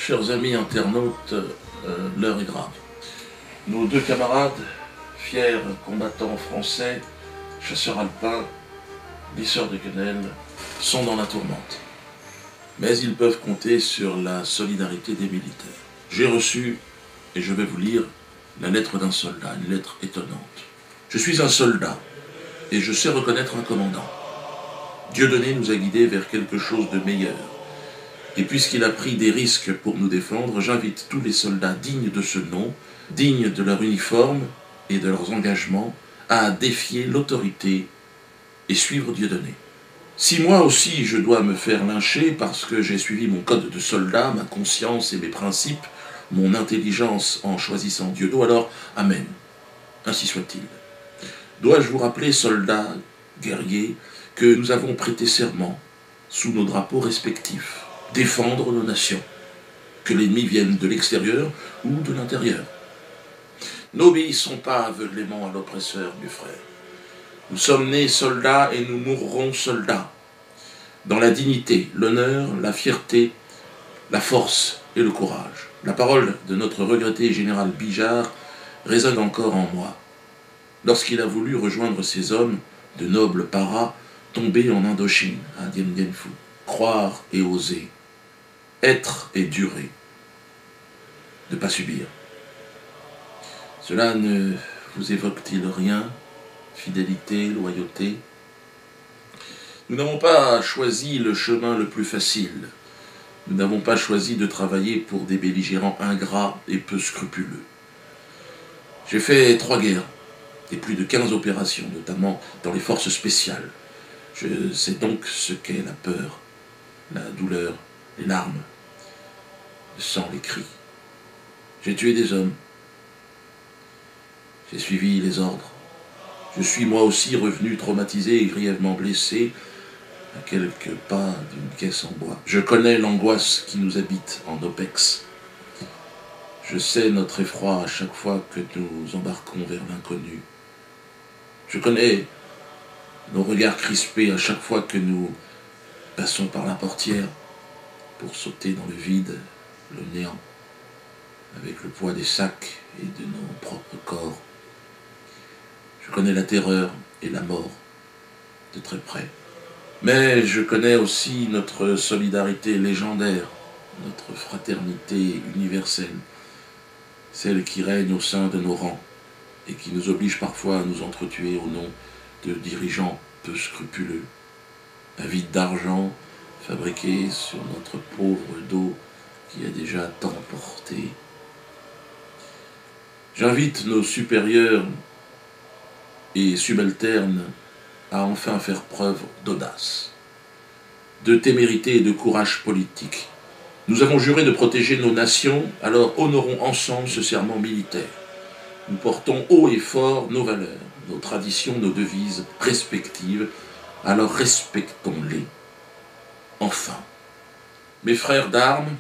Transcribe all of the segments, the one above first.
Chers amis internautes, l'heure est grave. Nos deux camarades, fiers combattants français, chasseurs alpins, glisseurs de quenelle, sont dans la tourmente. Mais ils peuvent compter sur la solidarité des militaires. J'ai reçu, et je vais vous lire, la lettre d'un soldat, une lettre étonnante. Je suis un soldat, et je sais reconnaître un commandant. Dieudonné nous a guidés vers quelque chose de meilleur. Et puisqu'il a pris des risques pour nous défendre, j'invite tous les soldats dignes de ce nom, dignes de leur uniforme et de leurs engagements, à défier l'autorité et suivre Dieudonné. Si moi aussi je dois me faire lyncher parce que j'ai suivi mon code de soldat, ma conscience et mes principes, mon intelligence en choisissant Dieudonné, alors amen, ainsi soit-il. Dois-je vous rappeler, soldats, guerriers, que nous avons prêté serment sous nos drapeaux respectifs, défendre nos nations, que l'ennemi vienne de l'extérieur ou de l'intérieur. N'obéissons pas aveuglément à l'oppresseur, mes frères. Nous sommes nés soldats et nous mourrons soldats, dans la dignité, l'honneur, la fierté, la force et le courage. La parole de notre regretté général Bijard résonne encore en moi. Lorsqu'il a voulu rejoindre ces hommes, de nobles paras, tombés en Indochine, à Dien Bien Phu, croire et oser, être et durer, ne pas subir. Cela ne vous évoque-t-il rien? Fidélité, loyauté? Nous n'avons pas choisi le chemin le plus facile. Nous n'avons pas choisi de travailler pour des belligérants ingrats et peu scrupuleux. J'ai fait 3 guerres et plus de 15 opérations, notamment dans les forces spéciales. Je sais donc ce qu'est la peur, la douleur, les larmes, le sang, les cris. J'ai tué des hommes. J'ai suivi les ordres. Je suis moi aussi revenu traumatisé et grièvement blessé à quelques pas d'une caisse en bois. Je connais l'angoisse qui nous habite en OPEX. Je sais notre effroi à chaque fois que nous embarquons vers l'inconnu. Je connais nos regards crispés à chaque fois que nous passons par la portière pour sauter dans le vide, le néant, avec le poids des sacs et de nos propres corps. Je connais la terreur et la mort de très près. Mais je connais aussi notre solidarité légendaire, notre fraternité universelle, celle qui règne au sein de nos rangs et qui nous oblige parfois à nous entretuer au nom de dirigeants peu scrupuleux, avides d'argent, fabriqués sur notre pauvre dos qui a déjà tant porté. J'invite nos supérieurs et subalternes à enfin faire preuve d'audace, de témérité et de courage politique. Nous avons juré de protéger nos nations, alors honorons ensemble ce serment militaire. Nous portons haut et fort nos valeurs, nos traditions, nos devises respectives, alors respectons-les. Enfin, mes frères d'armes,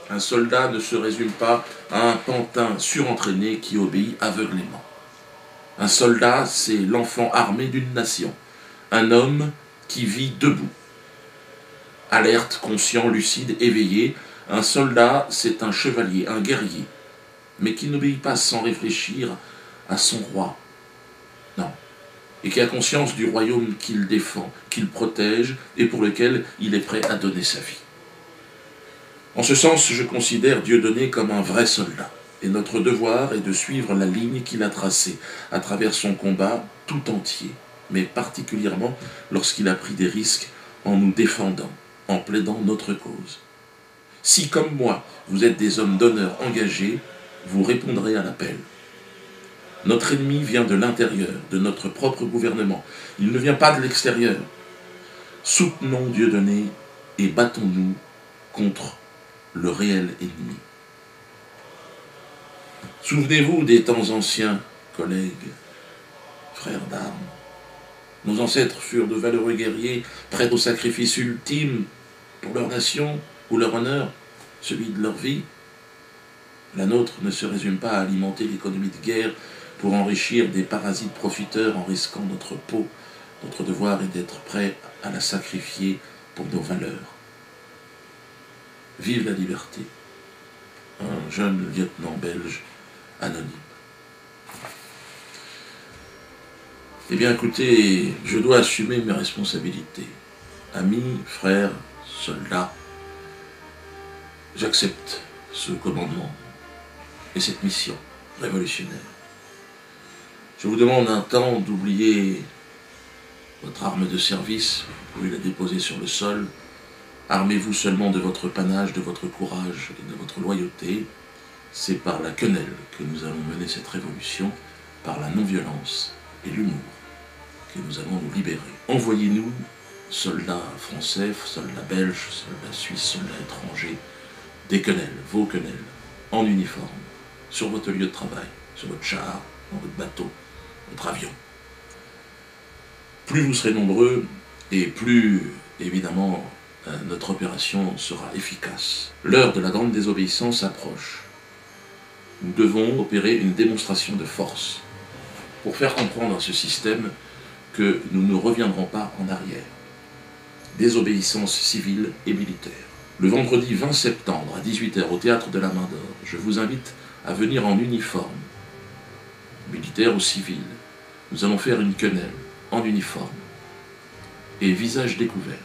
un soldat ne se résume pas à un pantin surentraîné qui obéit aveuglément. Un soldat, c'est l'enfant armé d'une nation, un homme qui vit debout. Alerte, conscient, lucide, éveillé, un soldat, c'est un chevalier, un guerrier, mais qui n'obéit pas sans réfléchir à son roi. Non, et qui a conscience du royaume qu'il défend, qu'il protège et pour lequel il est prêt à donner sa vie. En ce sens, je considère Dieudonné comme un vrai soldat. Et notre devoir est de suivre la ligne qu'il a tracée à travers son combat tout entier, mais particulièrement lorsqu'il a pris des risques en nous défendant, en plaidant notre cause. Si, comme moi, vous êtes des hommes d'honneur engagés, vous répondrez à l'appel. Notre ennemi vient de l'intérieur, de notre propre gouvernement. Il ne vient pas de l'extérieur. Soutenons Dieudonné et battons-nous contre le réel ennemi. Souvenez-vous des temps anciens, collègues, frères d'armes. Nos ancêtres furent de valeureux guerriers, prêts au sacrifice ultime pour leur nation ou leur honneur, celui de leur vie. La nôtre ne se résume pas à alimenter l'économie de guerre pour enrichir des parasites profiteurs en risquant notre peau. Notre devoir est d'être prêts à la sacrifier pour nos valeurs. Vive la liberté! jeune lieutenant belge anonyme. Eh bien écoutez, je dois assumer mes responsabilités. Amis, frères, soldats, j'accepte ce commandement et cette mission révolutionnaire. Je vous demande un temps d'oublier votre arme de service, vous pouvez la déposer sur le sol. Armez-vous seulement de votre panache, de votre courage et de votre loyauté. C'est par la quenelle que nous allons mener cette révolution, par la non-violence et l'humour que nous allons nous libérer. Envoyez-nous, soldats français, soldats belges, soldats suisses, soldats étrangers, des quenelles, vos quenelles, en uniforme, sur votre lieu de travail, sur votre char, dans votre bateau, votre avion. Plus vous serez nombreux, et plus, évidemment, notre opération sera efficace. L'heure de la grande désobéissance approche. Nous devons opérer une démonstration de force pour faire comprendre à ce système que nous ne reviendrons pas en arrière. Désobéissance civile et militaire. Le vendredi 20 septembre à 18 h au Théâtre de la Main d'Or, je vous invite à venir en uniforme, militaire ou civil. Nous allons faire une quenelle en uniforme et visage découvert.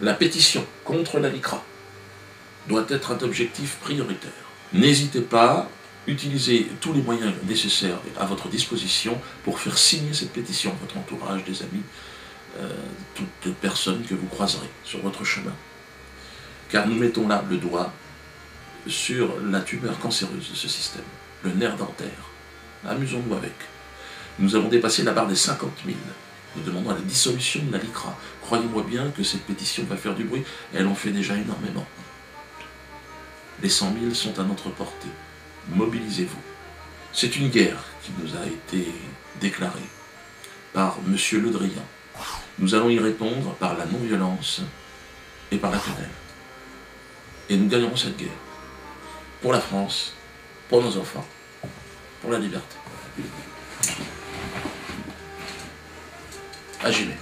La pétition contre la LICRA doit être un objectif prioritaire. N'hésitez pas, utilisez tous les moyens nécessaires à votre disposition pour faire signer cette pétition à votre entourage, des amis, toutes personnes que vous croiserez sur votre chemin. Car nous mettons là le doigt sur la tumeur cancéreuse de ce système, le nerf dentaire. Amusons-nous avec. Nous avons dépassé la barre des 50 000. Nous demandons la dissolution de la LICRA. Croyez-moi bien que cette pétition va faire du bruit. Elle en fait déjà énormément. Les 100 000 sont à notre portée. Mobilisez-vous. C'est une guerre qui nous a été déclarée par M. Le Drian. Nous allons y répondre par la non-violence et par la quenelle. Et nous gagnerons cette guerre. Pour la France, pour nos enfants, pour la liberté. Agimez.